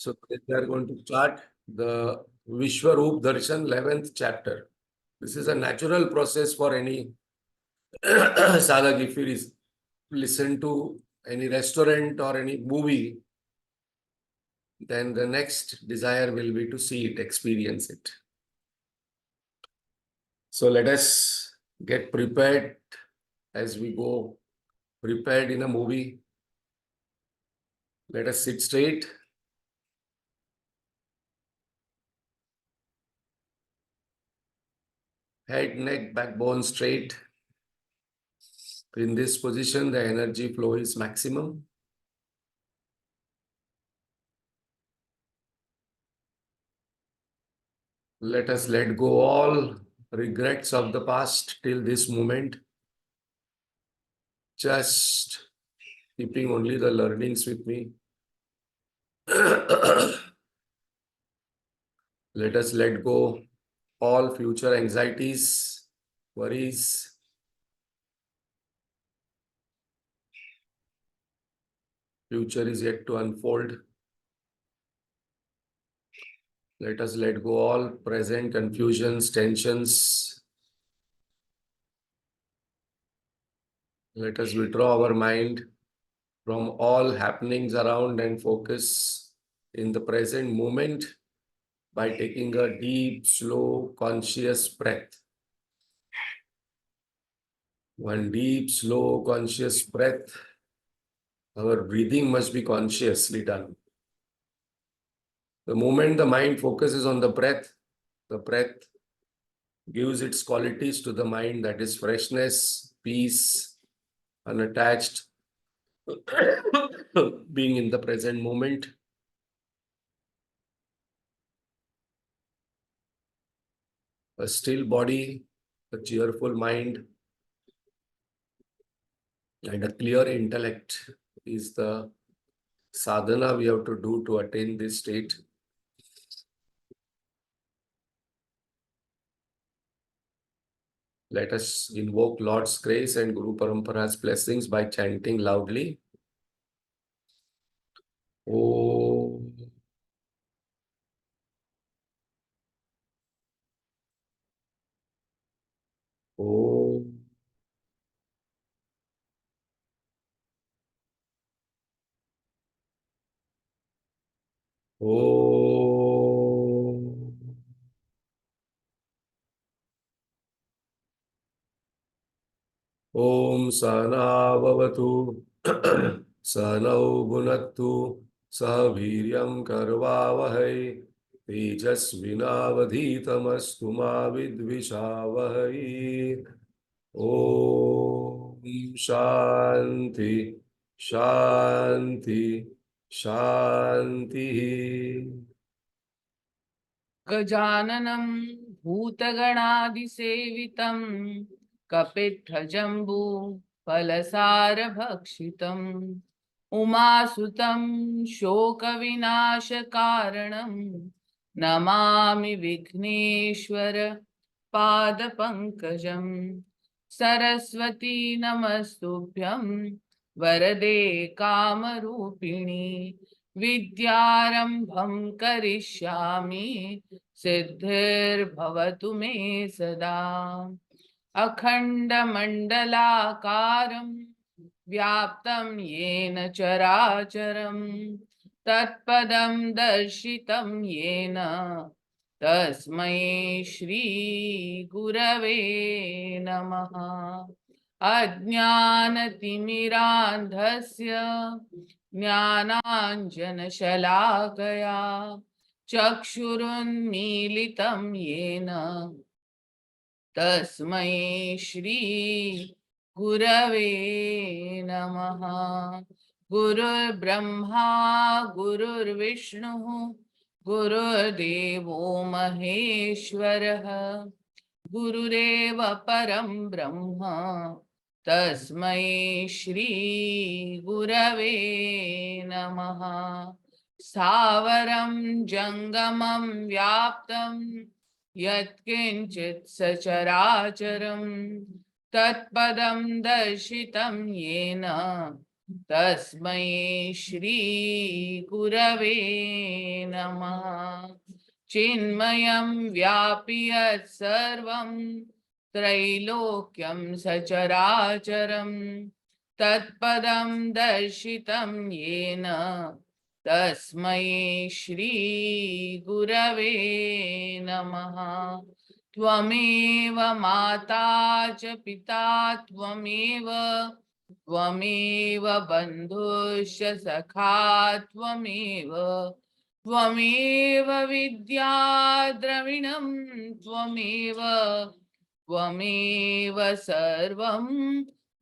So today we are going to start the Vishwarupa Darshan 11th chapter. This is a natural process for any sadhak. If you listen to any restaurant or any movie, then the next desire will be to see it, experience it. So let us get prepared as we go, prepared in a movie. Let us sit straight. Head, neck, backbone straight. In this position, the energy flow is maximum. Let us let go all regrets of the past till this moment. Just keeping only the learnings with me. Let us let go all future anxieties, worries. Future is yet to unfold. Let us let go all present confusions, tensions. Let us withdraw our mind from all happenings around and focus in the present moment by taking a deep, slow, conscious breath. One deep, slow, conscious breath. Our breathing must be consciously done. The moment the mind focuses on the breath gives its qualities to the mind, that is freshness, peace, unattached, being in the present moment. A still body, a cheerful mind, and a clear intellect is the sadhana we have to do to attain this state. Let us invoke Lord's grace and Guru Parampara's blessings by chanting loudly. Om. Om. Om. Om Sana Bhavatu Sanau Bhunattu Saviryam Karvavahai Tejasvinavadhitamastu ma vidvishavahai. Om Shanti Shanti Shanti. गजाननं भूतगणादिसेवितं कपित्थजम्बू फलसारभक्षितम् उमासुतं शोकविनाशकारणं Namami Vighneshwar पादपङ्कजं Saraswati नमस्तुभ्यं वरदे कामरूपिणी विद्यारम्भं करिष्यामि सिद्धिर्भवतु मे सदा अखण्डमण्डलाकारं व्याप्तं येन चराचरं तत्पदं दर्शितं येन तस्मै श्री गुरवे नमः अज्ञानतिमिरान्धस्य ज्ञानाञ्जनशलाकया चक्षुरुन्मीलितं येन तस्मै श्री गुरवे नमः गुरुर्ब्रह्मा गुरुर्विष्णुः गुरुर्देवो महेश्वरः गुरुरेव परं ब्रह्म तस्मै श्री गुरवे नमः स्थावरं जंगमं व्याप्तं यत्किंचित् सचराचरं तत्पदं दर्शितं येन तस्मै श्री गुरवे नमः। चिन्मयं व्यापि यत्सर्वं त्रैलोक्यं सचराचरं तत्पदं दर्शितं येन तस्मै श्री गुरवे नमः। त्वमेव माता च पिता त्वमेव बन्धुश्च सखा त्वमेव विद्या द्रविणं त्वमेव सर्वं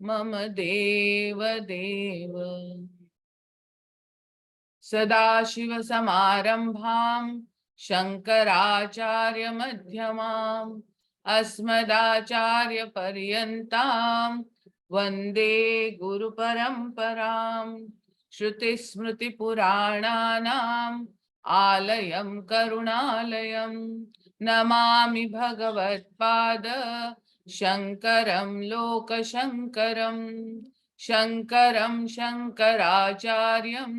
मम देव देव। सदाशिवसमारम्भां शङ्कराचार्यमध्यमाम् अस्मदाचार्यपर्यन्तां वन्दे गुरुपरम्परां। श्रुतिस्मृतिपुराणानाम् आलयं करुणालयं नमामि भगवत्पाद शङ्करं लोकशङ्करं। शङ्करं शङ्कराचार्यं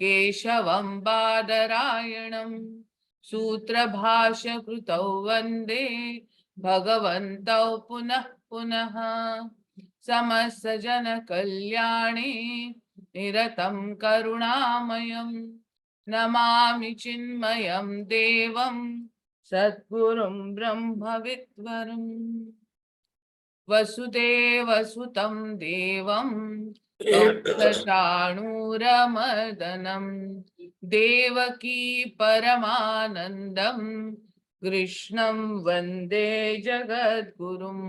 केशवं बादरायणं सूत्रभाष्यकृतौ वन्दे भगवन्तौ पुनः पुनः। समस्तजनकल्याणे निरतं करुणामयं नमामि चिन्मयं देवं सद्गुरुं ब्रह्मविद्वरम्। वसुदेवसुतं देवं कंसचाणूरमर्दनं देवकी परमानन्दं कृष्णं वन्दे जगद्गुरुं।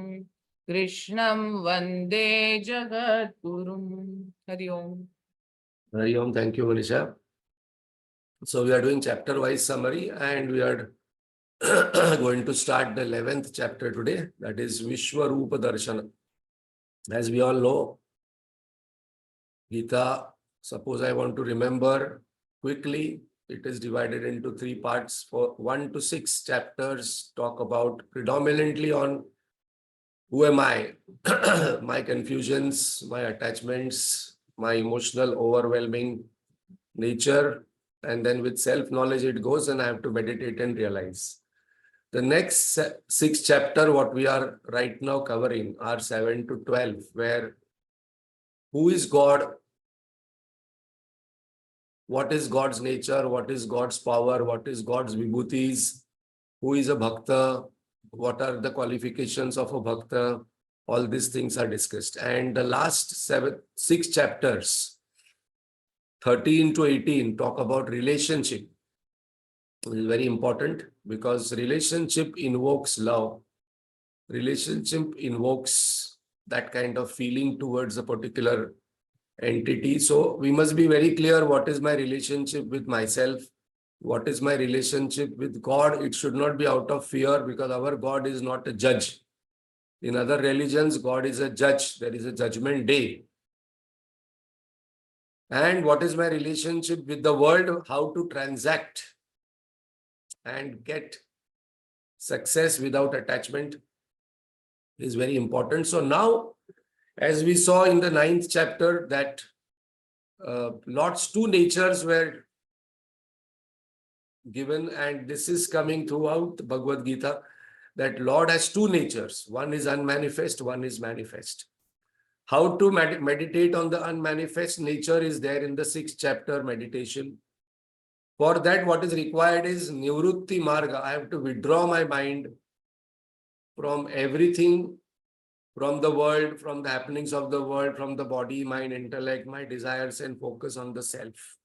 हरि ओम। Hari Om. Thank you, Manisha. So we are doing chapter-wise summary, and we are going to start the 11th chapter today. That is Vishwarupa Darshana. As we all know, Gita, suppose I want to remember quickly, it is divided into 3 parts. For 1 to 6 chapters talk about predominantly on who am I, my confusions, my attachments, my emotional overwhelming nature, and then with self-knowledge it goes and I have to meditate and realize. The next 6 chapter, what we are right now covering are 7 to 12, where who is God, what is God's nature, what is God's power, what is God's vibhutis, who is a bhakta, what are the qualifications of a bhakta, all these things are discussed. And the last 6 chapters, 13 to 18, talk about relationship. It is very important because relationship invokes love. Relationship invokes that kind of feeling towards a particular entity. So we must be very clear what is my relationship with myself, what is my relationship with God. It should not be out of fear because our God is not a judge. In other religions, God is a judge. There is a judgment day. And what is my relationship with the world? How to transact and get success without attachment is very important. So now, as we saw in the 9th chapter, that Lord's 2 natures were given, and this is coming throughout the Bhagavad Gita, that Lord has 2 natures. One is unmanifest, one is manifest. How to meditate on the unmanifest nature is there in the 6th chapter meditation. For that, what is required is Nivrutti Marga. I have to withdraw my mind from everything, from the world, from the happenings of the world, from the body, mind, intellect, my desires, and focus on the self.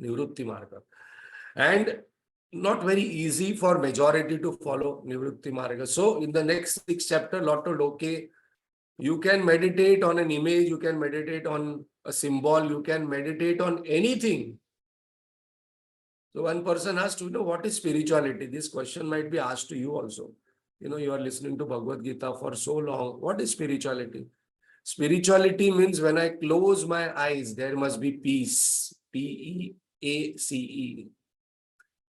Nivrutti Marga. And not very easy for majority to follow Nivrutti Marga. So in the next 6th chapter, Lord told, okay, you can meditate on an image, you can meditate on a symbol, you can meditate on anything. So one person asked, what is spirituality? This question might be asked to you also. You are listening to Bhagavad Gita for so long. What is spirituality? Spirituality means when I close my eyes, there must be peace. Peace.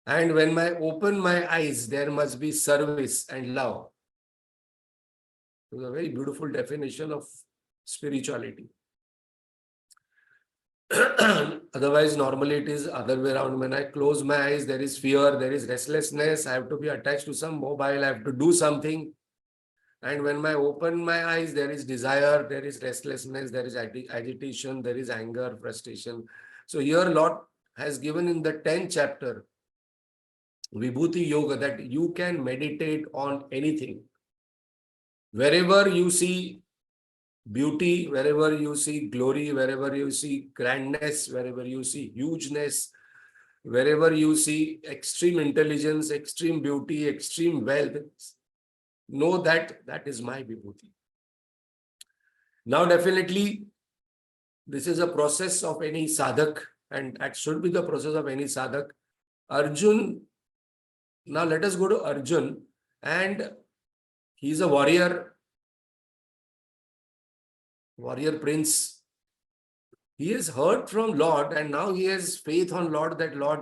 And when I open my eyes, there must be service and love. It's a very beautiful definition of spirituality. Otherwise, normally it is other way around. When I close my eyes, there is fear, there is restlessness. I have to be attached to some mobile. I have to do something. And when I open my eyes, there is desire, there is restlessness, there is agitation, there is anger, frustration. So here Lord has given in the 10th chapter, Vibhuti Yoga, that you can meditate on anything. Wherever you see beauty, wherever you see glory, wherever you see grandness, wherever you see hugeness, wherever you see extreme intelligence, extreme beauty, extreme wealth, know that that is my Vibhuti. Now, definitely, this is a process of any sadhak, and that should be the process of any sadhak. Arjun, now let us go to Arjun, and he is a warrior prince. He has heard from Lord, and now he has faith on Lord that Lord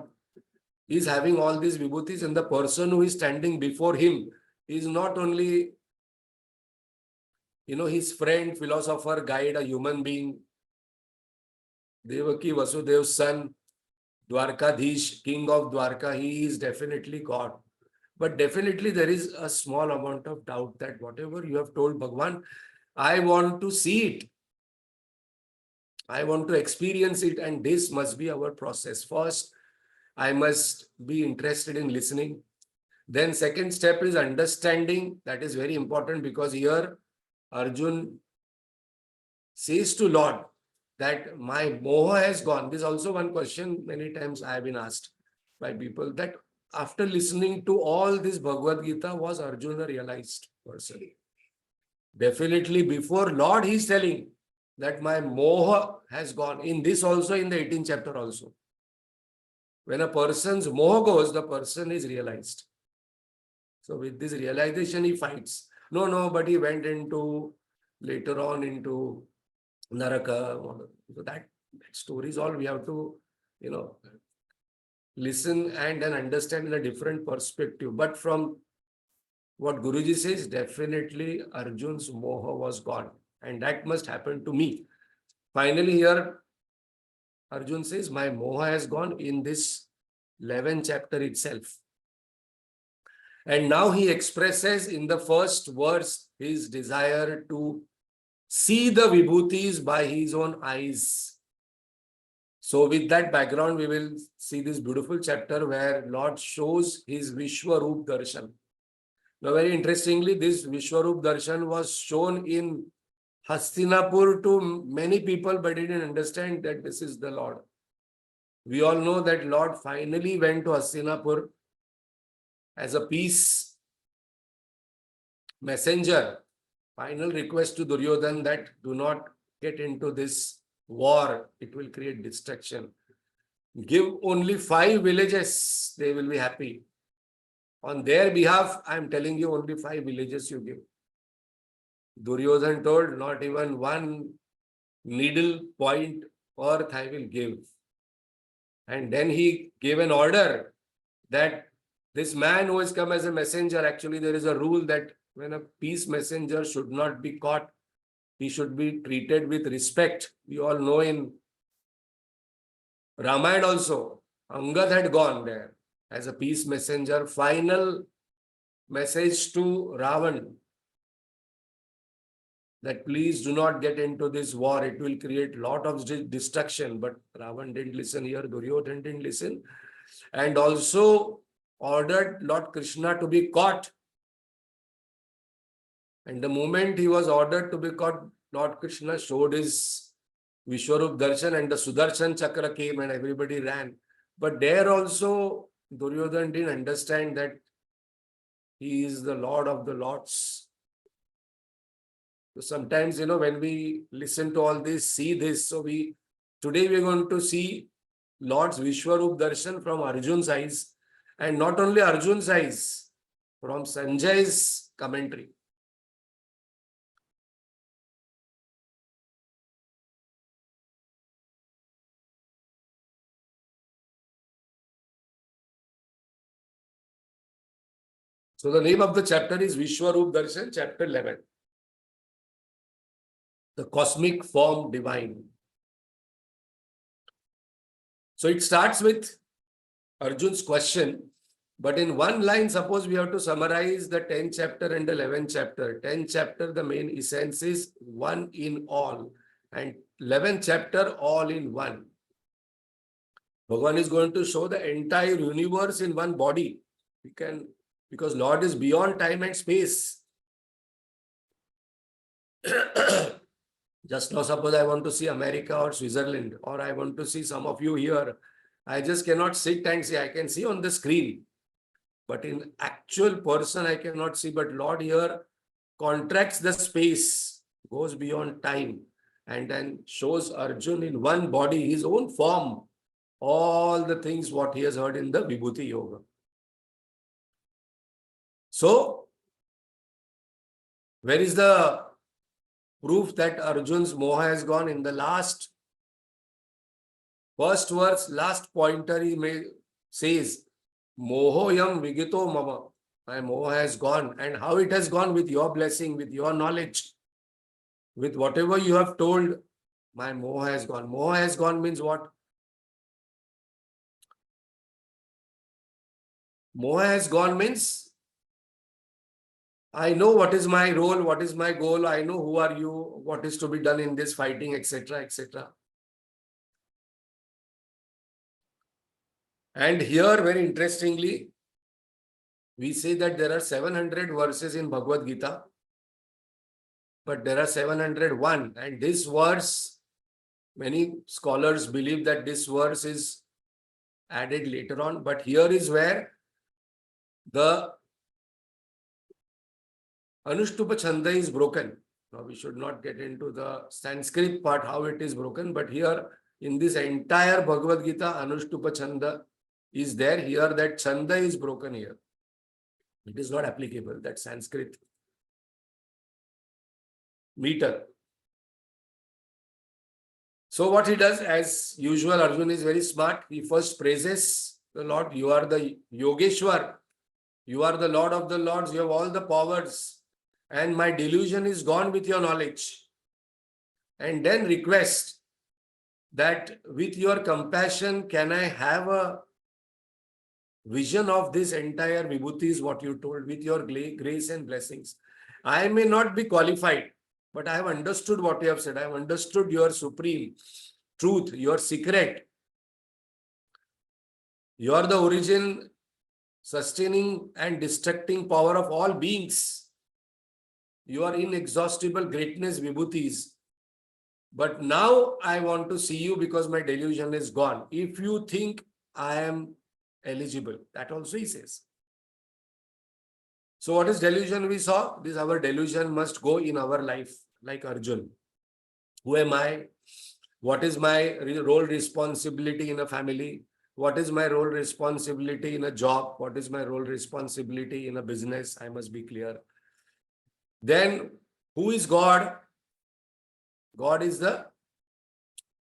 is having all these vibhutis, and the person who is standing before him is not only, his friend, philosopher, guide, a human being, Devaki Vasudev's son, Dwarkadhish, king of Dwarka, he is definitely God. But definitely there is a small amount of doubt that whatever you have told Bhagwan, I want to see it. I want to experience it, and this must be our process. First, I must be interested in listening. Then second step is understanding. That is very important, because here Arjun says to Lord that my moha has gone. This is also one question many times I have been asked by people, that after listening to all this Bhagavad Gita, was Arjuna a realized person? Definitely before Lord, he is telling that my moha has gone. In this also, in the 18th chapter also. When a person's moha goes, the person is realized. So with this realization, he fights. No, but he went later on into Naraka. So that story is all we have to, listen and then understand in a different perspective. But from what Guruji says, definitely Arjun's moha was gone. And that must happen to me. Finally, here Arjun says, my moha has gone in this 11th chapter itself. And now he expresses in the first verse his desire to see the vibhutis by his own eyes. So with that background, we will see this beautiful chapter where Lord shows his Vishwarupa Darshan. Now, very interestingly, this Vishwarupa Darshan was shown in Hastinapur to many people, but didn't understand that this is the Lord. We all know that Lord finally went to Hastinapur as a peace messenger. Final request to Duryodhan that do not get into this war. It will create destruction. Give only 5 villages, they will be happy. On their behalf, I am telling you, only 5 villages you give. Duryodhan told, not even 1 needle point earth I will give. And then he gave an order that this man who has come as a messenger, actually there is a rule that when a peace messenger should not be caught, he should be treated with respect. We all know in Ramayana also, Angad had gone there as a peace messenger. Final message to Ravan that please do not get into this war. It will create lot of destruction. But Ravan didn't listen here. Duryodhan didn't listen. And also ordered Lord Krishna to be caught. And the moment he was ordered to be caught, Lord Krishna showed his Vishwarupa Darshan and the Sudarshan Chakra came and everybody ran. But there also Duryodhan didn't understand that he is the Lord of the Lords. So sometimes, when we listen to all this, see this, today we are going to see Lord's Vishwarupa Darshan from Arjun's eyes, and not only Arjun's eyes, from Sanjay's commentary. So the name of the chapter is Vishwarupa Darshan, chapter 11. The cosmic form divine. So it starts with Arjun's question, but in one line, suppose we have to summarize the 10th chapter and the 11th chapter. 10th chapter, the main essence is one in all, and 11th chapter, all in one. Bhagavan is going to show the entire universe in one body. We can, because Lord is beyond time and space. Just now, suppose I want to see America or Switzerland, or I want to see some of you here. I just cannot sit and see. I can see on the screen, but in actual person, I cannot see. But Lord here contracts the space, goes beyond time, and then shows Arjun in one body, his own form, all the things what he has heard in the Vibhuti Yoga. So, where is the proof that Arjun's moha has gone? In the last first verse, last pointer, he says, Mohoyam vigito mama. My moha has gone. And how it has gone? With your blessing, with your knowledge, with whatever you have told, my moha has gone. Moha has gone means what? Moha has gone means I know what is my role, what is my goal, I know who are you, what is to be done in this fighting, etc., etc. And here, very interestingly, we say that there are 700 verses in Bhagavad Gita, but there are 701. And this verse, many scholars believe that this verse is added later on. But here is where the Anushtupa Chanda is broken. Now, we should not get into the Sanskrit part, how it is broken. But here, in this entire Bhagavad Gita, Anushtupa Chanda is there. Here, that Chanda is broken here. It is not applicable, that Sanskrit meter. So what he does, as usual, Arjun is very smart. He first praises the Lord. You are the Yogeshwar. You are the Lord of the Lords. You have all the powers. And my delusion is gone with your knowledge. And then request that with your compassion, can I have a vision of this entire Vibhuti is what you told, with your grace and blessings. I may not be qualified, but I have understood what you have said. I have understood your supreme truth, your secret. You are the origin, sustaining and destructing power of all beings. You are inexhaustible greatness, Vibhutis. But now I want to see you because my delusion is gone. If you think I am eligible, that also he says. So what is delusion we saw? This our delusion must go in our life, like Arjun. Who am I? What is my role responsibility in a family? What is my role responsibility in a job? What is my role responsibility in a business? I must be clear. Then who is God? God is the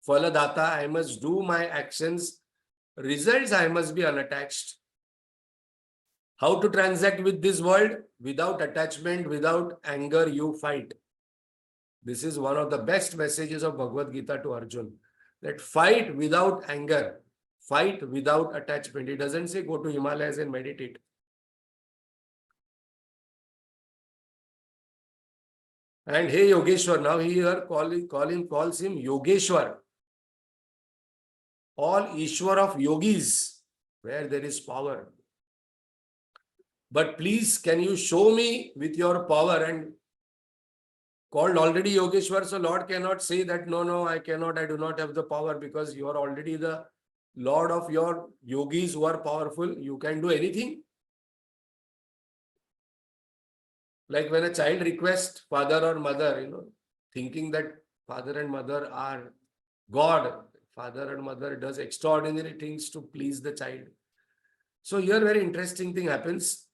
Phaladata. I must do my actions. Results, I must be unattached. How to transact with this world? Without attachment, without anger, you fight. This is one of the best messages of Bhagavad Gita to Arjun. That fight without anger, fight without attachment. It doesn't say go to Himalayas and meditate. And hey Yogeshwar, now he here calls him Yogeshwar. All Ishwar of yogis, where there is power. But please, can you show me with your power? And called already Yogeshwar, so Lord cannot say that, no, I cannot, I do not have the power, because you are already the Lord of your yogis who are powerful. You can do anything. Like when a child requests father or mother, thinking that father and mother are God, father and mother does extraordinary things to please the child. So here very interesting thing happens,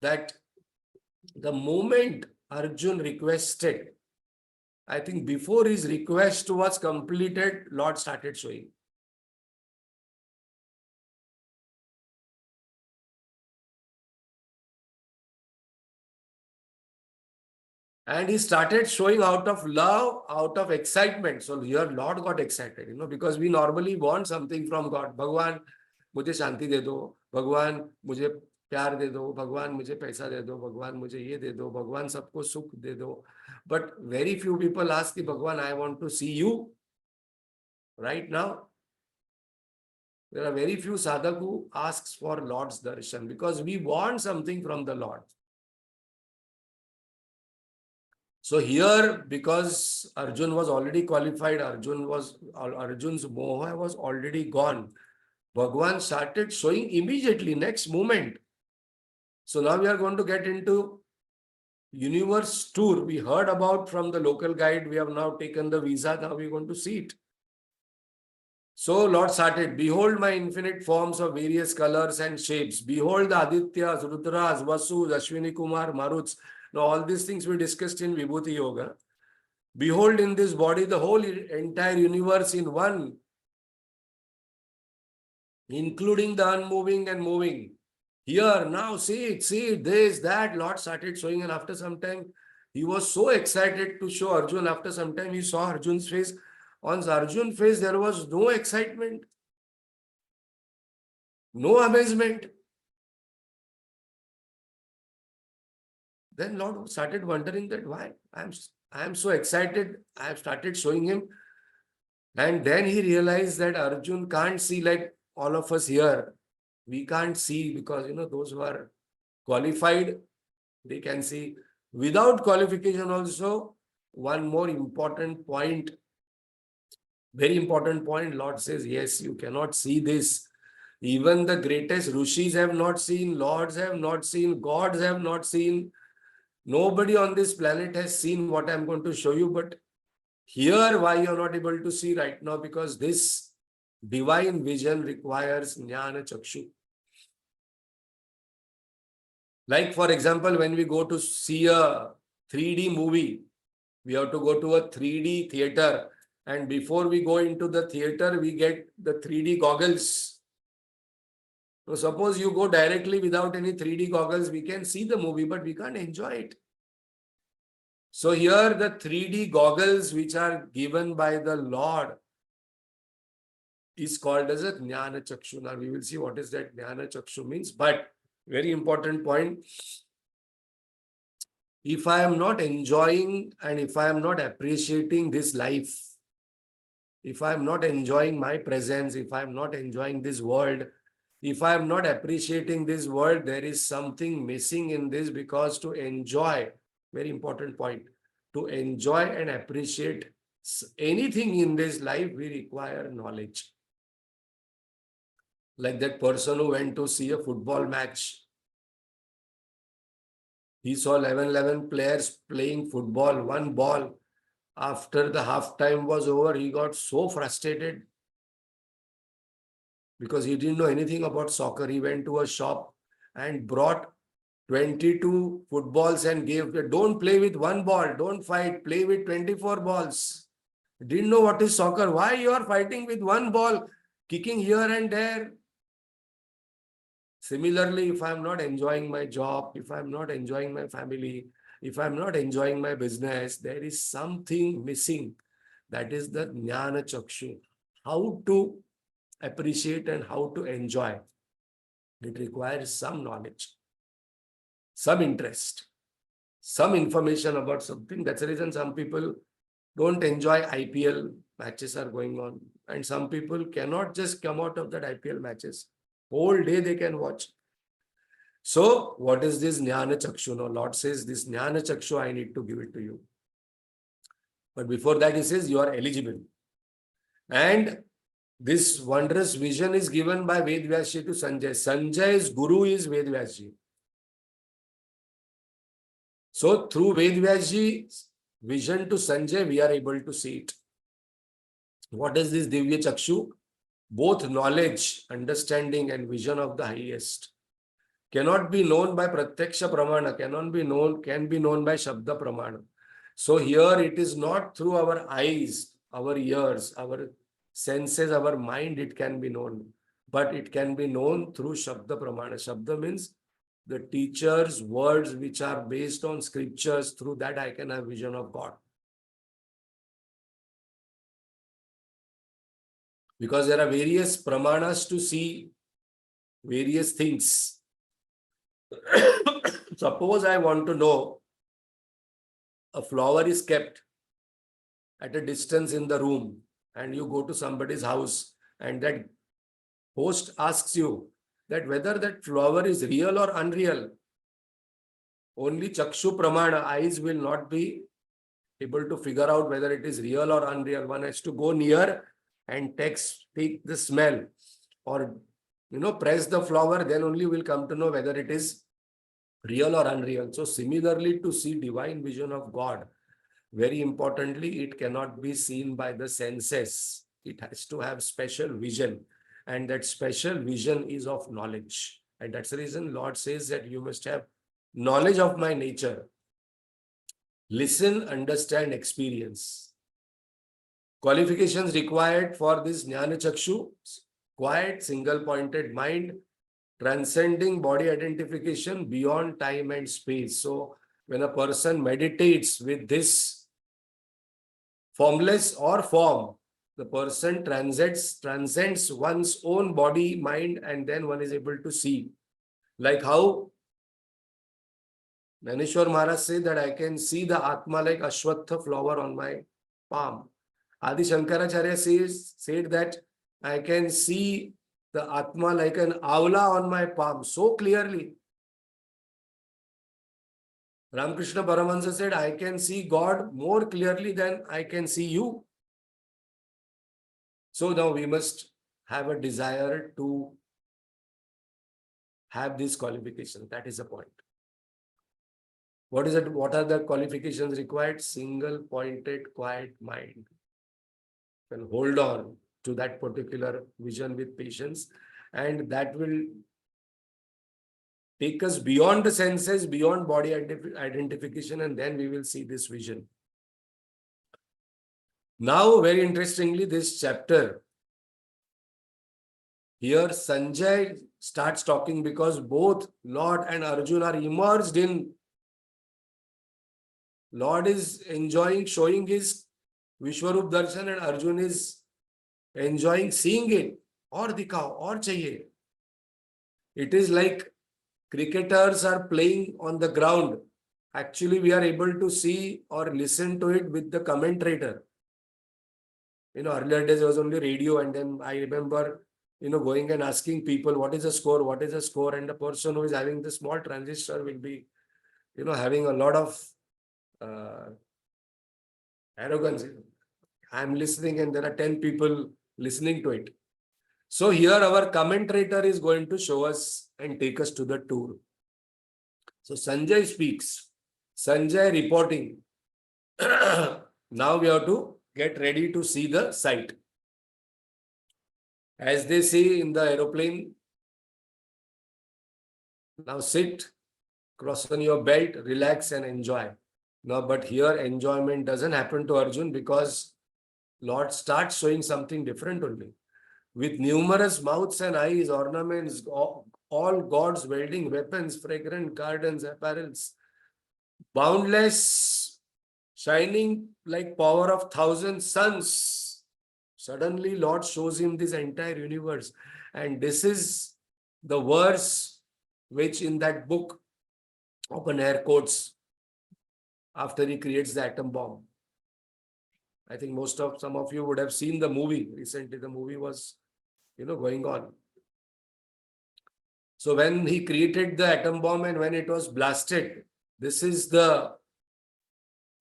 that the moment Arjun requested, I think before his request was completed, Lord started showing. And he started showing out of love, out of excitement. So here Lord got excited, because we normally want something from God. Bhagwan, मुझे शांति दे दो, भगवान मुझे प्यार दे दो, भगवान मुझे पैसा दे दो, भगवान मुझे ये दे दो, भगवान सबको सुख दे दो. But very few people ask, Bhagwan, I want to see you right now. There are very few sadhak who asks for Lord's darshan because we want something from the Lord. So here, because Arjun was already qualified, Arjun's moha was already gone. Bhagwan started showing immediately, next moment. So now we are going to get into universe tour. We heard about from the local guide. We have now taken the visa. Now we are going to see it. So Lord started, behold my infinite forms of various colors and shapes. Behold the Adityas, Rudras, Vasus, Ashwini Kumar, Maruts. Now all these things we discussed in Vibhuti Yoga. Behold in this body the whole entire universe in one, including the unmoving and moving. Here, now, see it, this, that. Lord started showing, and after some time, he was so excited to show Arjun. After some time, he saw Arjun's face. On Arjun's face, there was no excitement, no amazement. Then Lord started wondering that why I am so excited. I have started showing him. And then he realized that Arjun can't see like all of us here. We can't see because, those who are qualified, they can see. Without qualification also, one more important point, very important point, Lord says, yes, you cannot see this. Even the greatest rishis have not seen, lords have not seen, gods have not seen. Nobody on this planet has seen what I'm going to show you. But here, why you're not able to see right now? Because this divine vision requires jnana chakshu. Like, for example, when we go to see a 3D movie, we have to go to a 3D theater. And before we go into the theater, we get the 3D goggles. So suppose you go directly without any 3D goggles, we can see the movie, but we can't enjoy it. So here the 3D goggles which are given by the Lord is called as a Jnana Chakshu. Now we will see what is that Jnana Chakshu means. But very important point. If I am not enjoying and if I am not appreciating this life, if I am not enjoying my presence, if I am not enjoying this world, if I am not appreciating this world, there is something missing in this, because to enjoy, very important point, to enjoy and appreciate anything in this life, we require knowledge. Like that person who went to see a football match. He saw 11 players playing football, one ball. After the half time was over, he got so frustrated because he didn't know anything about soccer. He went to a shop and brought 22 footballs and gave, don't play with one ball, don't fight, play with 24 balls. Didn't know what is soccer. Why you are fighting with one ball, kicking here and there? Similarly, if I'm not enjoying my job, if I'm not enjoying my family, if I'm not enjoying my business, there is something missing. That is the Jnana Chakshu. How to appreciate and how to enjoy. It requires some knowledge, some interest, some information about something. That's the reason some people don't enjoy IPL matches are going on. And some people cannot just come out of that IPL matches. Whole day they can watch. So what is this Jnana Chakshu? No, Lord says this Jnana Chakshu, I need to give it to you. But before that, he says you are eligible. And this wondrous vision is given by Ved Vyasji to Sanjay. Sanjay's guru is Ved Vyasji. So through Ved Vyasji's vision to Sanjay, we are able to see it. What is this Divya Chakshu? Both knowledge, understanding and vision of the highest. Cannot be known by Pratyaksha Pramana, can be known by Shabda Pramana. So here it is not through our eyes, our ears, our senses, our mind, it can be known. But it can be known through Shabda Pramana. Shabda means the teacher's words which are based on scriptures, through that I can have vision of God. Because there are various pramanas to see various things. Suppose I want to know a flower is kept at a distance in the room, and you go to somebody's house and that host asks you that whether that flower is real or unreal. Only chakshu pramana, eyes will not be able to figure out whether it is real or unreal. One has to go near and take the smell, or press the flower, then only will come to know whether it is real or unreal. So similarly, to see divine vision of God, very importantly, it cannot be seen by the senses. It has to have special vision, and that special vision is of knowledge. And that's the reason Lord says that you must have knowledge of my nature. Listen, understand, experience. Qualifications required for this Jnana Chakshu: quiet, single-pointed mind, transcending body identification beyond time and space. So when a person meditates with this formless or form, the person transcends one's own body, mind, and then one is able to see. Like how Naneshwar Maharaj said that I can see the Atma like Ashwatha flower on my palm. Adi Shankaracharya said that I can see the Atma like an Avla on my palm so clearly. Ramakrishna Paramahansa said, I can see God more clearly than I can see you. So now we must have a desire to have these qualifications. That is the point. What is it? What are the qualifications required? Single pointed, quiet mind. And hold on to that particular vision with patience, and that will take us beyond the senses, beyond body identification, and then we will see this vision. Now, very interestingly, this chapter, here Sanjay starts talking because both Lord and Arjuna are immersed in. Lord is enjoying showing his Vishwarupa Darshana, and Arjuna is enjoying seeing it. Aur dikhao, aur chahiye. It is like cricketers are playing on the ground. Actually, we are able to see or listen to it with the commentator. Earlier days there was only radio, and then I remember, going and asking people, what is the score? What is the score? And the person who is having the small transistor will be, having a lot of arrogance. I'm listening and there are 10 people listening to it. So here our commentator is going to show us and take us to the tour. So Sanjay speaks. Sanjay reporting. Now we have to get ready to see the sight. As they say in the aeroplane, now sit, cross on your belt, relax and enjoy. Now, but here enjoyment doesn't happen to Arjun because Lord starts showing something different only. With numerous mouths and eyes, ornaments, all gods welding weapons, fragrant gardens, apparels, boundless, shining like power of 1,000 suns. Suddenly, Lord shows him this entire universe. And this is the verse which in that book, open air quotes, after he creates the atom bomb. I think some of you would have seen the movie. Recently, the movie was, going on. So when he created the atom bomb and when it was blasted, this is the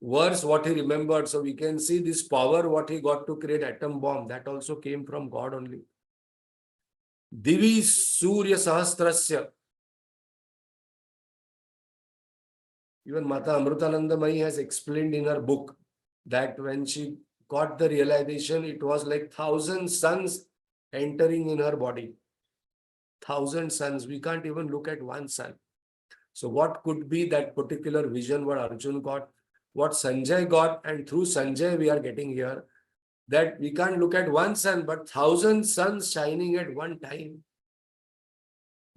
verse what he remembered. So we can see this power what he got to create atom bomb. That also came from God only. Divi Surya Sahasrasya. Even Mata Amrutanandamayi has explained in her book that when she got the realization, it was like 1,000 suns entering in her body. 1,000 suns. We can't even look at one sun. So what could be that particular vision what Arjun got, what Sanjay got, and through Sanjay we are getting here that we can't look at one sun, but 1,000 suns shining at one time.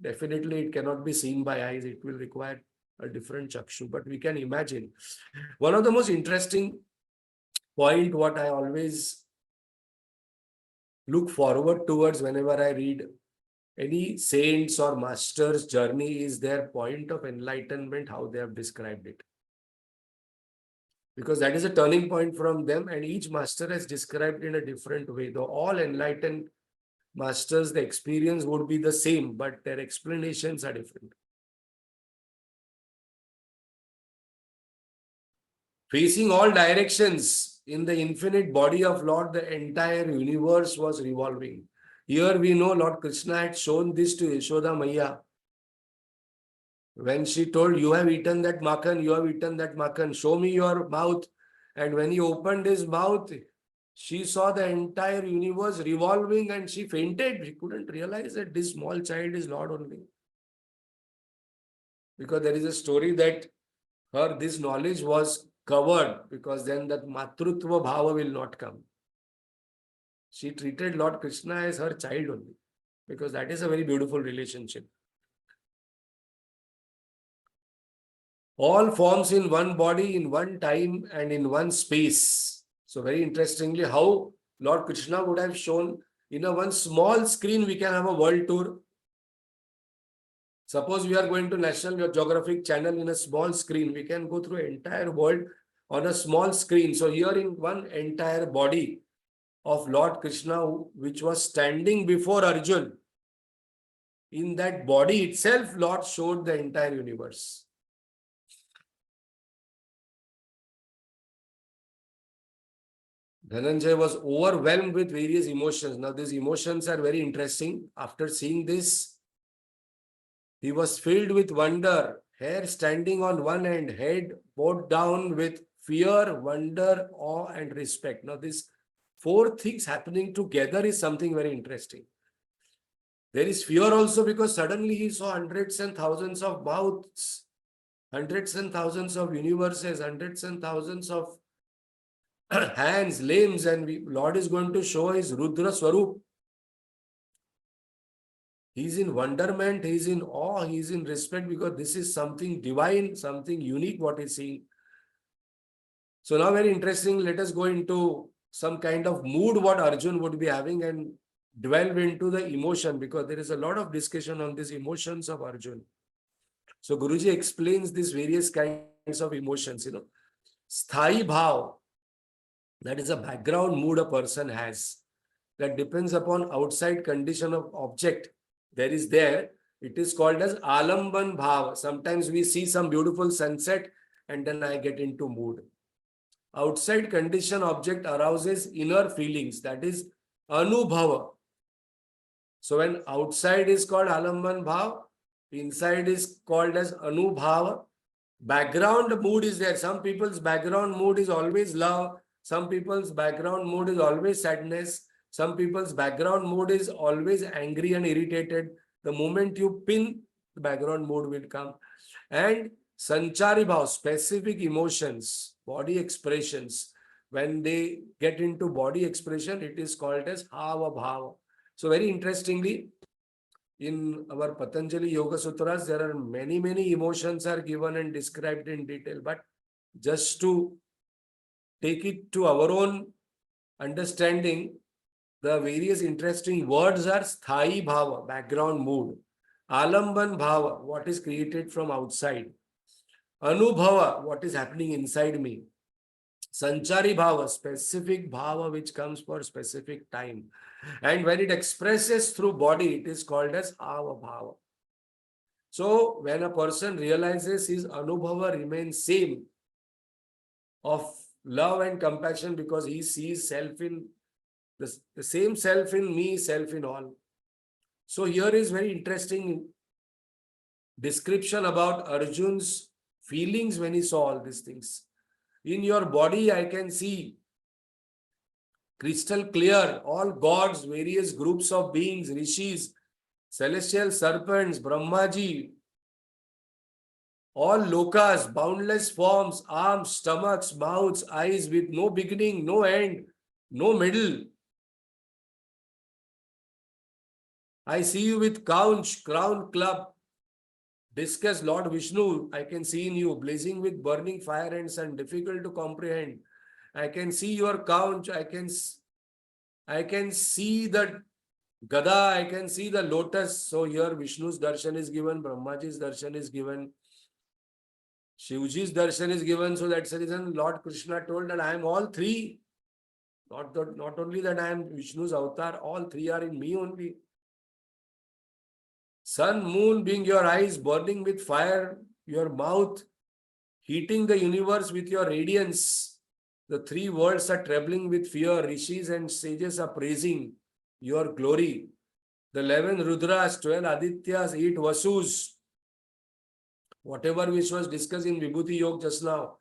Definitely, it cannot be seen by eyes. It will require a different chakshu, but we can imagine. One of the most interesting point, what I always look forward towards whenever I read any saints or masters' journey is their point of enlightenment, how they have described it. Because that is a turning point from them, and each master has described in a different way. Though all enlightened masters, the experience would be the same, but their explanations are different. Facing all directions in the infinite body of Lord, the entire universe was revolving. Here we know Lord Krishna had shown this to Yashoda Maya. When she told, you have eaten that makhan, you have eaten that makhan, show me your mouth. And when he opened his mouth, she saw the entire universe revolving and she fainted. She couldn't realize that this small child is Lord only. Because there is a story that her this knowledge was covered, because then that matrutva bhava will not come. She treated Lord Krishna as her child only, because that is a very beautiful relationship. All forms in one body, in one time, and in one space. So very interestingly, how Lord Krishna would have shown in a one small screen, we can have a world tour. Suppose we are going to National Geographic Channel in a small screen, we can go through entire world on a small screen. So here in one entire body of Lord Krishna, which was standing before Arjun, in that body itself, Lord showed the entire universe. Dhananjay was overwhelmed with various emotions. Now, these emotions are very interesting. After seeing this, he was filled with wonder, hair standing on one end, head bowed down with fear, wonder, awe, and respect. Now, these four things happening together is something very interesting. There is fear also because suddenly he saw hundreds and thousands of mouths, hundreds and thousands of universes, hundreds and thousands of hands, limbs, and Lord is going to show his Rudra Swarup. He's in wonderment, he's in awe, he's in respect, because this is something divine, something unique what he's seeing. So now very interesting, let us go into some kind of mood what Arjun would be having and delve into the emotion, because there is a lot of discussion on these emotions of Arjun. So Guruji explains these various kinds of emotions, Sthai bhav, that is a background mood a person has, that depends upon outside condition of object. There, it is called as alamban bhav. Sometimes we see some beautiful sunset and then I get into mood. Outside condition object arouses inner feelings, that is anubhava. So when outside is called alamban bhav, inside is called as anubhava. Background mood is there. Some people's background mood is always love. Some people's background mood is always sadness. Some people's background mood is always angry and irritated. The moment you pin, the background mood will come. And sanchari bhav, specific emotions, body expressions. When they get into body expression, it is called as hava bhava. So very interestingly, in our Patanjali Yoga Sutras, there are many emotions are given and described in detail. But just to take it to our own understanding, the various interesting words are sthai bhava, background mood, alamban bhava, what is created from outside, anubhava, what is happening inside me, sanchari bhava, specific bhava which comes for specific time, and when it expresses through body, it is called as hava bhava. So when a person realizes his anubhava remains same of love and compassion, because he sees self in the same self in me, self in all. So here is very interesting description about Arjun's feelings when he saw all these things. In your body, I can see crystal clear, all gods, various groups of beings, rishis, celestial serpents, Brahmaji, all lokas, boundless forms, arms, stomachs, mouths, eyes with no beginning, no end, no middle. I see you with crown club, discuss Lord Vishnu. I can see in you, blazing with burning fire and sun, difficult to comprehend. I can see your couch. I can see the Gada, I can see the lotus. So here Vishnu's darshan is given, Brahmaji's darshan is given, Shivji's darshan is given. So that's the reason Lord Krishna told that I am all three. Not only that I am Vishnu's avatar, all three are in me only. Sun, moon being your eyes, burning with fire, your mouth, heating the universe with your radiance. The three worlds are trembling with fear. Rishis and sages are praising your glory. The 11 Rudras, 12 Adityas, 8 Vasus, whatever which was discussed in Vibhuti Yoga just now.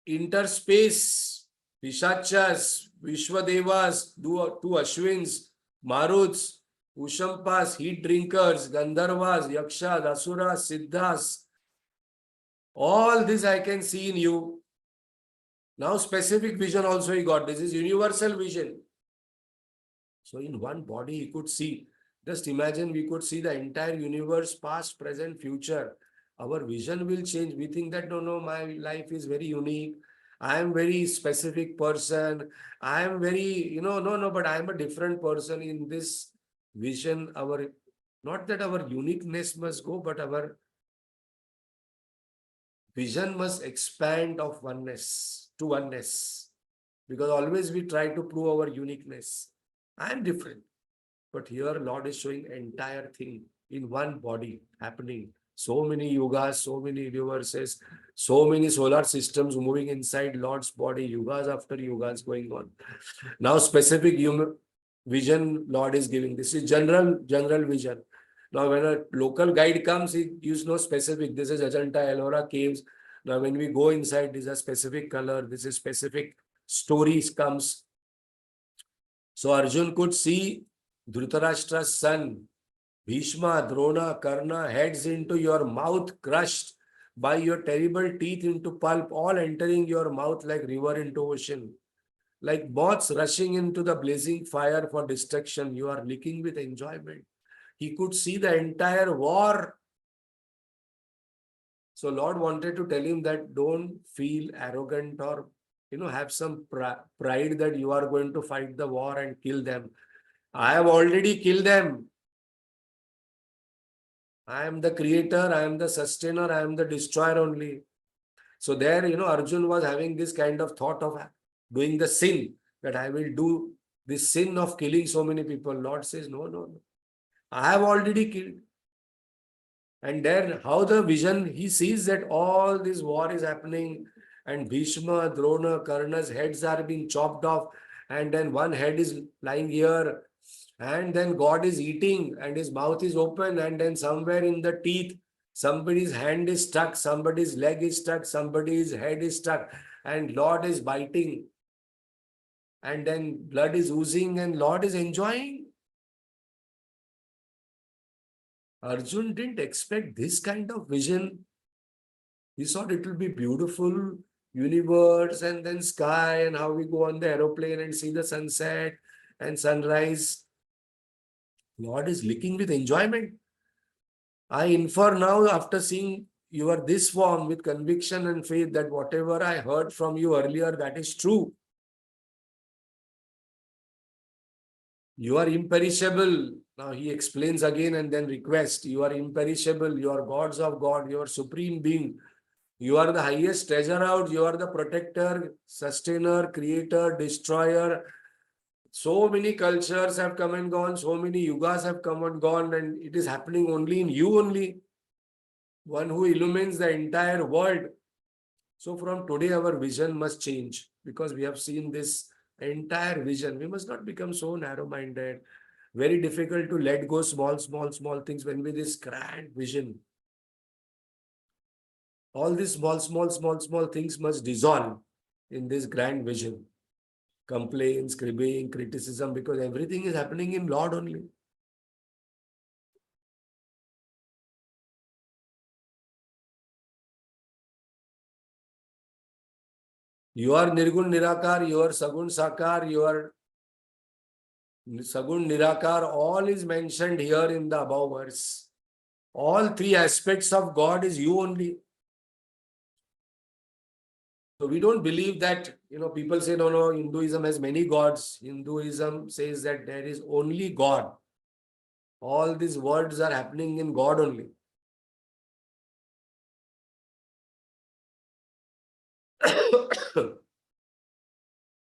Interspace, Vishachas, Vishwadevas, two Ashwins, Maruts, Ushampas, heat drinkers, Gandharvas, Yakshas, Asuras, Siddhas. All this I can see in you. Now specific vision also he got. This is universal vision. So in one body he could see. Just imagine we could see the entire universe, past, present, future. Our vision will change. We think that no, my life is very unique. I am very specific person. I am very, no, but I am a different person in this vision. Not that our uniqueness must go, but our vision must expand of oneness to oneness. Because always we try to prove our uniqueness. I am different. But here Lord is showing entire thing in one body happening. So many yugas, so many universes, so many solar systems moving inside Lord's body, yugas after yugas going on. Now specific human vision Lord is giving. This is general vision. Now when a local guide comes, he gives no specific. This is Ajanta Ellora caves. Now when we go inside, this is a specific color. This is specific stories comes. So Arjun could see Dhritarashtra's son, Bhishma, Drona, Karna, heads into your mouth crushed by your terrible teeth into pulp, all entering your mouth like river into ocean. Like moths rushing into the blazing fire for destruction, you are licking with enjoyment. He could see the entire war. So Lord wanted to tell him that don't feel arrogant or have some pride that you are going to fight the war and kill them. I have already killed them. I am the creator, I am the sustainer, I am the destroyer only. So there, Arjun was having this kind of thought of doing the sin, that I will do this sin of killing so many people. Lord says, no. I have already killed. And then how the vision, he sees that all this war is happening and Bhishma, Drona, Karna's heads are being chopped off and then one head is lying here and then God is eating and his mouth is open and then somewhere in the teeth, somebody's hand is stuck, somebody's leg is stuck, somebody's head is stuck and Lord is biting and then blood is oozing and Lord is enjoying. Arjun didn't expect this kind of vision. He thought it will be beautiful universe and then sky and how we go on the aeroplane and see the sunset and sunrise. Lord is licking with enjoyment. I infer now after seeing your this form with conviction and faith that whatever I heard from you earlier, that is true. You are imperishable. Now he explains again and then requests. You are imperishable. You are gods of God. You are supreme being. You are the highest treasure out. You are the protector, sustainer, creator, destroyer. So many cultures have come and gone. So many yugas have come and gone. And it is happening only in you only. One who illumines the entire world. So from today, our vision must change because we have seen this entire vision. We must not become so narrow-minded. Very difficult to let go small things when with this grand vision. All these small things must dissolve in this grand vision. Complaints, cribbing, criticism, because everything is happening in Lord only. You are Nirgun Nirakar, you are Sagun Sakar, you are Sagun, Nirakar, all is mentioned here in the above verse. All three aspects of God is you only. So we don't believe that, people say, no, Hinduism has many gods. Hinduism says that there is only God. All these words are happening in God only.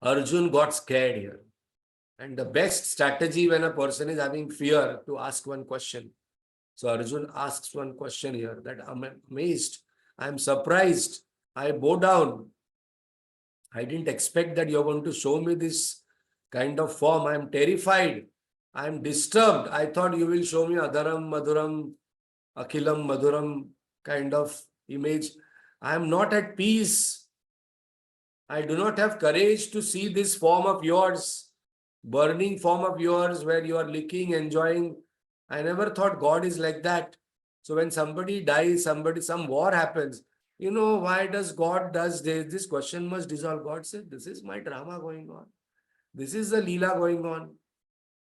Arjun got scared here. And the best strategy when a person is having fear to ask one question. So Arjun asks one question here that I'm amazed, I'm surprised, I bow down. I didn't expect that you're going to show me this kind of form. I'm terrified. I'm disturbed. I thought you will show me Adharam, Madhuram, Akhilam, Madhuram kind of image. I am not at peace. I do not have courage to see this form of yours, burning form of yours where you are licking, enjoying. I never thought God is like that. So when somebody dies, some war happens, why does God does this? This question must dissolve. God said, this is my drama going on. This is the Leela going on.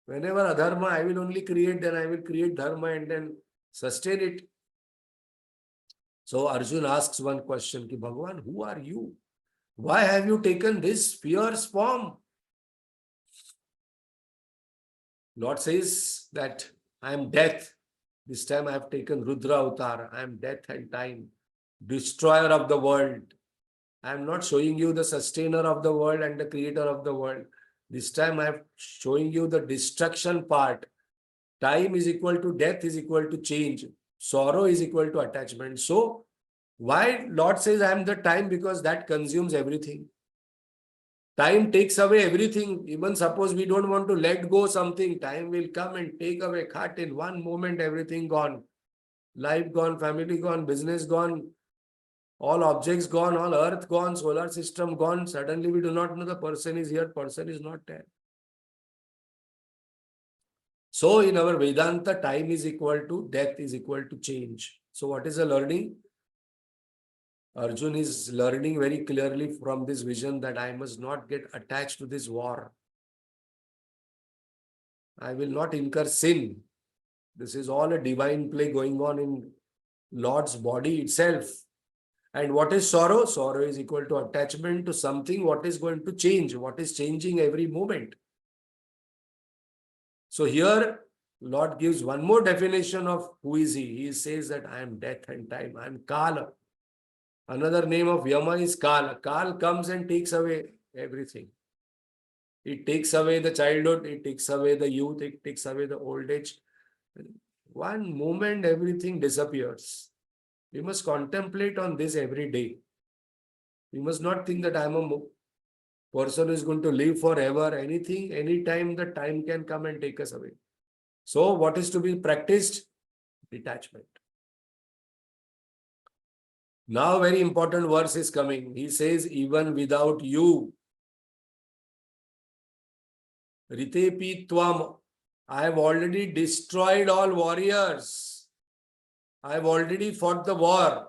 Whenever adharma, I will only create, then I will create dharma and then sustain it. So Arjun asks one question, Ki Bhagavan, who are you? Why have you taken this fierce form? Lord says that I am death. This time I have taken Rudra Avatar. I am death and time, destroyer of the world. I am not showing you the sustainer of the world and the creator of the world. This time I am showing you the destruction part. Time is equal to death is equal to change. Sorrow is equal to attachment. So why Lord says I am the time? Because that consumes everything. Time takes away everything. Even suppose we don't want to let go something, time will come and take away. Cut in one moment, everything gone. Life gone, family gone, business gone, all objects gone, all earth gone, solar system gone. Suddenly we do not know the person is here, person is not there. So in our Vedanta, time is equal to death is equal to change. So what is the learning? Arjun is learning very clearly from this vision that I must not get attached to this war. I will not incur sin. This is all a divine play going on in Lord's body itself. And what is sorrow? Sorrow is equal to attachment to something what is going to change, what is changing every moment. So here, Lord gives one more definition of who is he. He says that I am death and time. I am Kala. Another name of Yama is Kala. Kal comes and takes away everything. It takes away the childhood, it takes away the youth, it takes away the old age. One moment, everything disappears. We must contemplate on this every day. We must not think that I am a person who is going to live forever. Anything, anytime, the time can come and take us away. So what is to be practiced? Detachment. Now very important verse is coming. He says, even without you, Ritepi Tvam, I have already destroyed all warriors. I have already fought the war.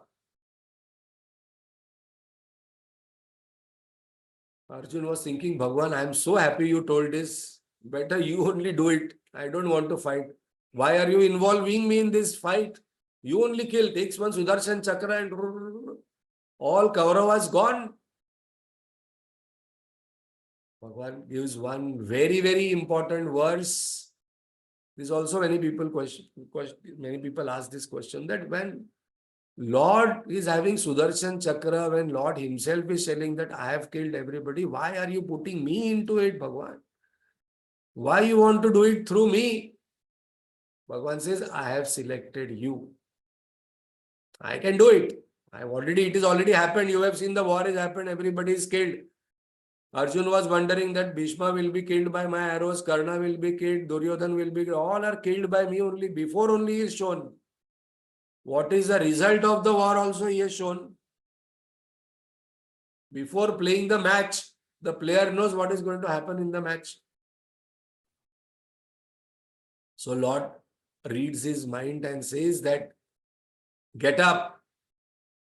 Arjun was thinking, Bhagwan, I am so happy you told this. Better you only do it. I don't want to fight. Why are you involving me in this fight? You only kill. Takes one Sudarshan Chakra and all Kauravas gone. Bhagwan gives one very, very important verse. This also many people many people ask this question that when Lord is having Sudarshan Chakra, when Lord himself is telling that I have killed everybody, why are you putting me into it, Bhagwan? Why you want to do it through me? Bhagwan says, I have selected you. I can do it. It is already happened. You have seen the war has happened. Everybody is killed. Arjun was wondering that Bhishma will be killed by my arrows, Karna will be killed, Duryodhan will be killed. All are killed by me only. Before only is shown. What is the result of the war also he has shown. Before playing the match, the player knows what is going to happen in the match. So Lord reads his mind and says that get up,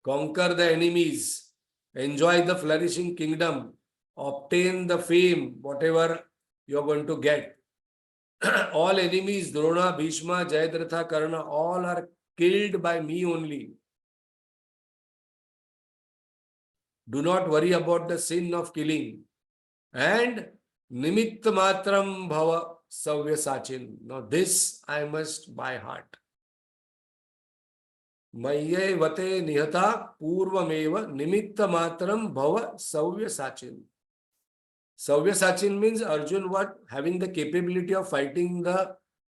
conquer the enemies, enjoy the flourishing kingdom, obtain the fame, whatever you are going to get. all enemies, Drona, Bhishma, Jayadratha, Karna, all are killed by me only. Do not worry about the sin of killing. And Nimitta Matram Bhava Savya Sachin. Now this I must by heart. Mayye vate nihata purvameva nimitta matram bhava savya sachin. Savya sachin means Arjun what? Having the capability of fighting the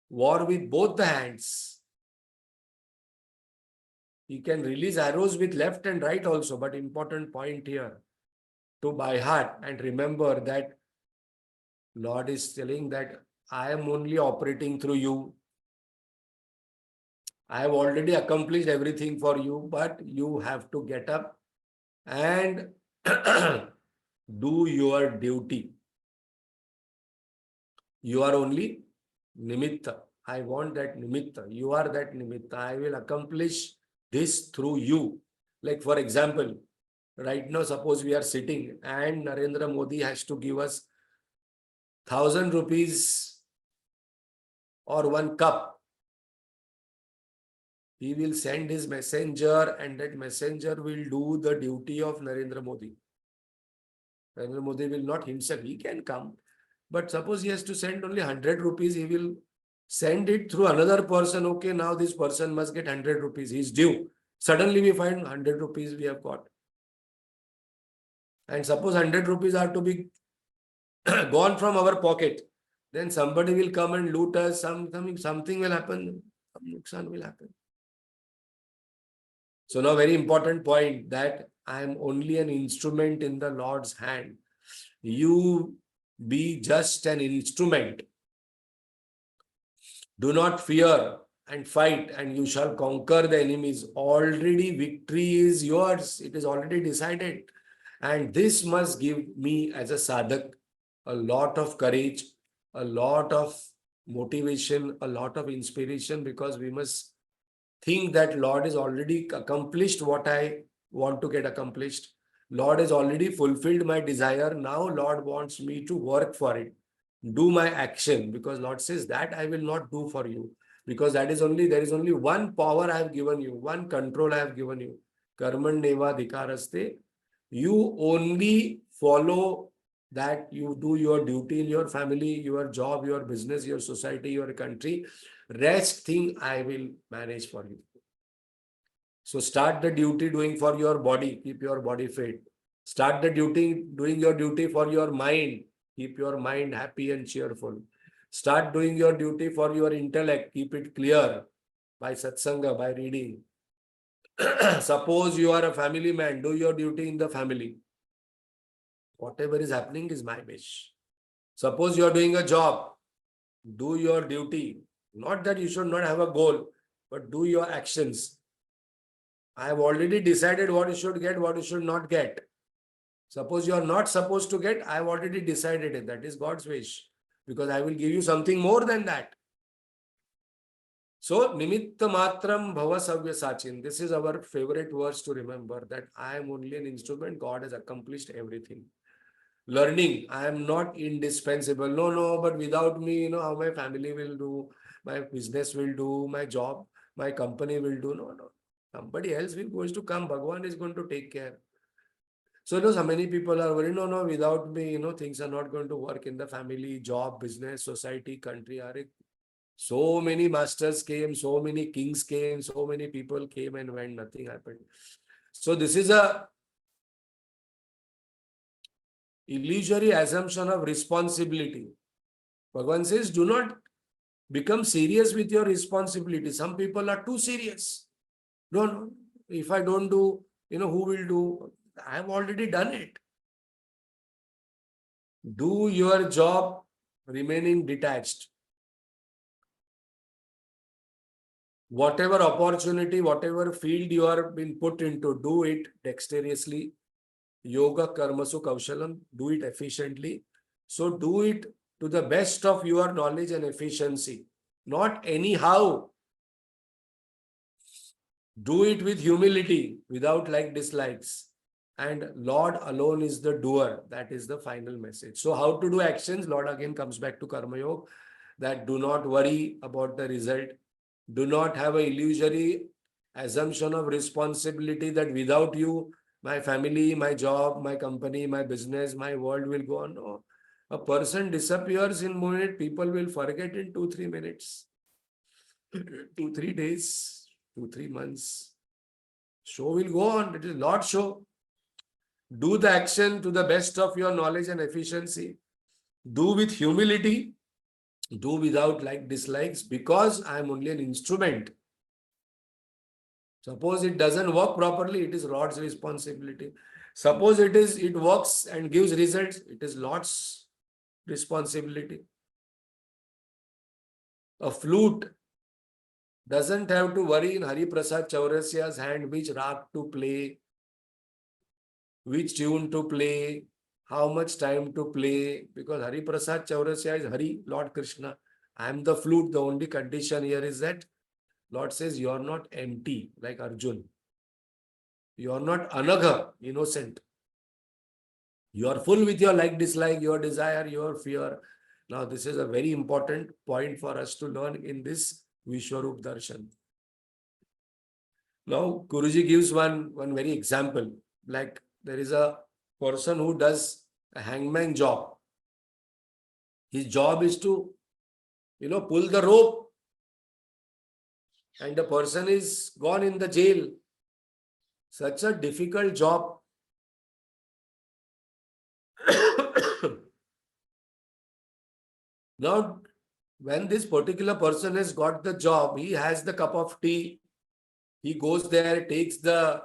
war with both the hands. He can release arrows with left and right also, but important point here. To by heart and remember that Lord is telling that I am only operating through you. I have already accomplished everything for you, but you have to get up and do your duty. You are only nimitta. I want that nimitta. You are that nimitta. I will accomplish this through you. Like for example, right now, suppose we are sitting and Narendra Modi has to give us 1,000 rupees or 1 cup. He will send his messenger and that messenger will do the duty of Narendra Modi. Narendra Modi will not himself, he can come. But suppose he has to send only 100 rupees, he will send it through another person. Okay, now this person must get 100 rupees, he is due. Suddenly we find 100 rupees we have got. And suppose 100 rupees are to be gone from our pocket. Then somebody will come and loot us, something will happen, some nuksan will happen. So now very important point that I am only an instrument in the Lord's hand. You be just an instrument. Do not fear and fight and you shall conquer the enemies. Already victory is yours. It is already decided. And this must give me as a sadhak a lot of courage, a lot of motivation, a lot of inspiration, because we must think that Lord has already accomplished what I want to get accomplished. Lord has already fulfilled my desire. Now Lord wants me to work for it. Do my action, because Lord says that I will not do for you. Because there is only one power I have given you, one control I have given you. Karman neva dhikaraste. You only follow that, you do your duty in your family, your job, your business, your society, your country. Rest thing I will manage for you. So start the duty doing for your body, keep your body fit. Start the duty, doing your duty for your mind, keep your mind happy and cheerful. Start doing your duty for your intellect, keep it clear by satsanga, by reading. Suppose you are a family man, do your duty in the family. Whatever is happening is my wish. Suppose you are doing a job, do your duty. Not that you should not have a goal, but do your actions. I have already decided what you should get, what you should not get. Suppose you are not supposed to get, I have already decided it. That is God's wish. Because I will give you something more than that. So, Nimitta Matram Bhava Savya Sachin. This is our favorite verse to remember, that I am only an instrument. God has accomplished everything. Learning, I am not indispensable. No, but without me, how my family will do, my business will do, my job, my company will do. No. Somebody else going to come. Bhagwan is going to take care. So, so many people are worried, no, without me, things are not going to work in the family, job, business, society, country. So many masters came, so many kings came, so many people came and went, nothing happened. So this is a illusory assumption of responsibility. Bhagavan says, do not become serious with your responsibility. Some people are too serious. No, if I don't do, who will do? I have already done it. Do your job remaining detached. Whatever opportunity, whatever field you are being put into, do it dexterously. Yoga karmasu kaushalam, do it efficiently. So do it to the best of your knowledge and efficiency. Not anyhow. Do it with humility, without dislikes. And Lord alone is the doer. That is the final message. So how to do actions? Lord again comes back to Karma Yoga. that do not worry about the result. Do not have an illusory assumption of responsibility that without you, my family, my job, my company, my business, my world will go on. No. A person disappears in a minute, people will forget in 2-3 minutes, 2-3 days, 2-3 months. Show will go on. It is not show. Do the action to the best of your knowledge and efficiency. Do with humility. Do without like dislikes, because I am only an instrument. Suppose it doesn't work properly, it is Lord's responsibility. Suppose it works and gives results, it is Lord's responsibility. A flute doesn't have to worry in Hari Prasad Chaurasia's hand which rag to play, which tune to play, how much time to play, because Hari Prasad Chaurasia is Hari, Lord Krishna. I am the flute. The only condition here is that Lord says you are not empty like Arjun. You are not anagha, innocent. You are full with your like, dislike, your desire, your fear. Now, this is a very important point for us to learn in this Vishwarupa Darshan. Now, Guruji gives one very example. Like there is a person who does a hangman job. His job is to, pull the rope, and the person is gone in the jail. Such a difficult job. Now, when this particular person has got the job, he has the cup of tea. He goes there, takes the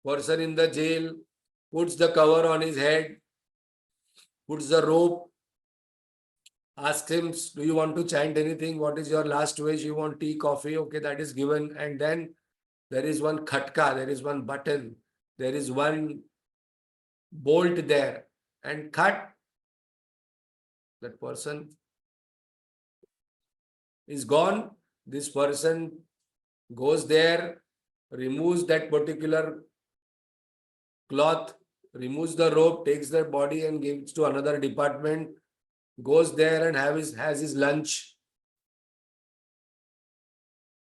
person in the jail, puts the cover on his head, puts the rope, asks him, do you want to chant anything? What is your last wish? You want tea, coffee? Okay, that is given. And then there is one khatka, there is one button, there is one bolt there. And cut, that person is gone. This person goes there, removes that particular cloth, removes the rope, takes the body and gives to another department, goes there and has his lunch.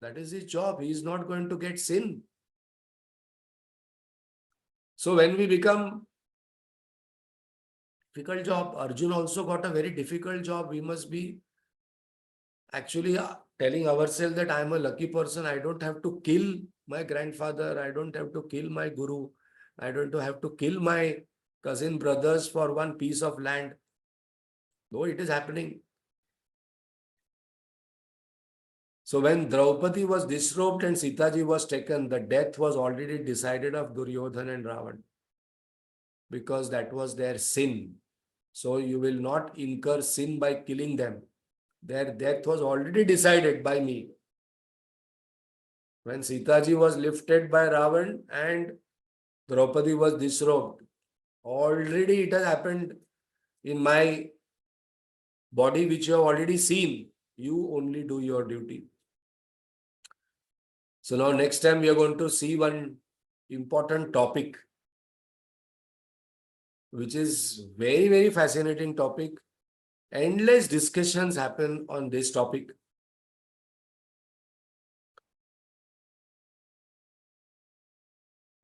That is his job. He is not going to get sin. So when we become difficult job, Arjun also got a very difficult job. We must be actually telling ourselves that I am a lucky person. I don't have to kill my grandfather. I don't have to kill my guru. I don't have to kill my cousin brothers for one piece of land. Though it is happening. So when Draupadi was disrobed and Sitaji was taken, the death was already decided of Duryodhana and Ravan, because that was their sin. So you will not incur sin by killing them. Their death was already decided by me. When Sitaji was lifted by Ravan and Draupadi was disrobed, already it has happened in my body, which you have already seen. You only do your duty. So now next time we are going to see one important topic, which is very, very fascinating topic. Endless discussions happen on this topic.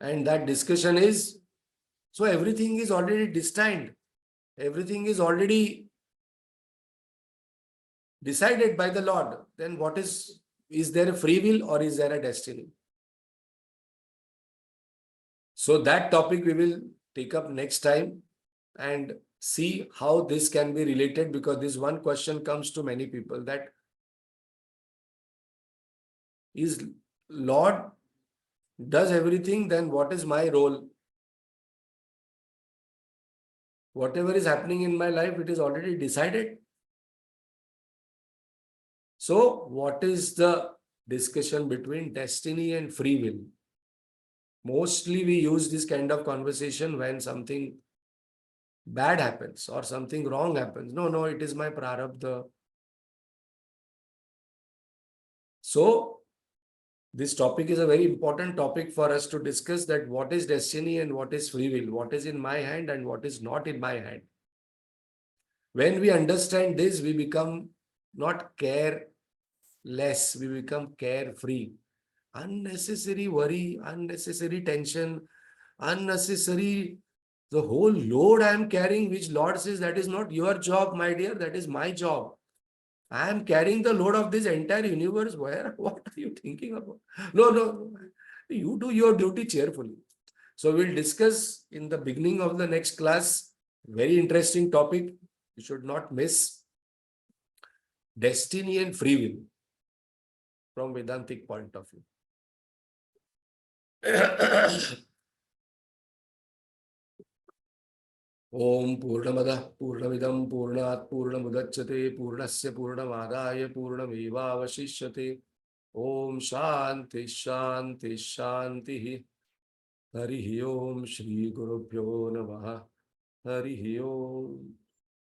And that discussion is, so everything is already destined. Everything is already decided by the Lord. Then what is there a free will or is there a destiny? So that topic we will take up next time and see how this can be related, because this one question comes to many people, that is Lord does everything, then what is my role? Whatever is happening in my life, it is already decided. So what is the discussion between destiny and free will? Mostly we use this kind of conversation when something bad happens or something wrong happens. No, it is my prarabdha. So this topic is a very important topic for us to discuss, that what is destiny and what is free will, what is in my hand and what is not in my hand. When we understand this, we become not careless, we become carefree. Unnecessary worry, unnecessary tension, unnecessary, the whole load I am carrying, which Lord says that is not your job, my dear, that is my job. I am carrying the load of this entire universe. Where, what are you thinking about? No, no, no. You do your duty cheerfully. So we'll discuss in the beginning of the next class. Very interesting topic. You should not miss. Destiny and free will from Vedantic point of view. Om Purnamada Purnamidam Purnat Purnamudachyate Purnasya Purnamadaya Purnamevavashishyate. Om Shanti Shanti Shanti. Harihi Om Shri Gurubhyo Namaha. Harihi Om.